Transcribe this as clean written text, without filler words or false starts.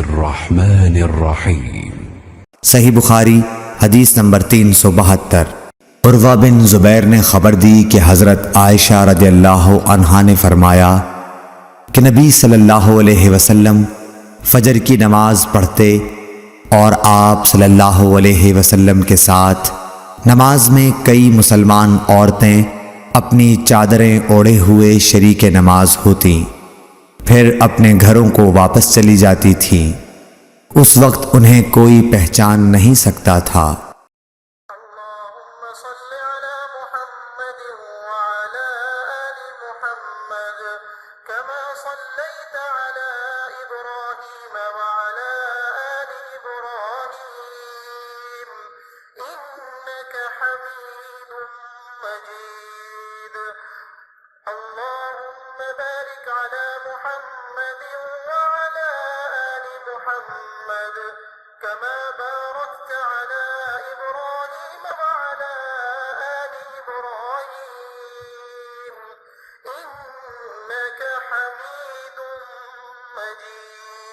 الرحمن الرحیم۔ صحیح بخاری حدیث نمبر 372۔ عروہ بن زبیر نے خبر دی کہ حضرت عائشہ رضی اللہ عنہا نے فرمایا کہ نبی صلی اللہ علیہ وسلم فجر کی نماز پڑھتے اور آپ صلی اللہ علیہ وسلم کے ساتھ نماز میں کئی مسلمان عورتیں اپنی چادریں اوڑھے ہوئے شریک نماز ہوتیں، پھر اپنے گھروں کو واپس چلی جاتی تھیں۔ اس وقت انہیں کوئی پہچان نہیں سکتا تھا۔ اللهم صل على محمد وعلى آل محمد كما صليت على إبراهيم وعلى آل إبراهيم إنك حميد مجيد اللهم بارك على محمد وعلى آل محمد كما باركت على إبراهيم وعلى آل إبراهيم إنك حميد مجيد۔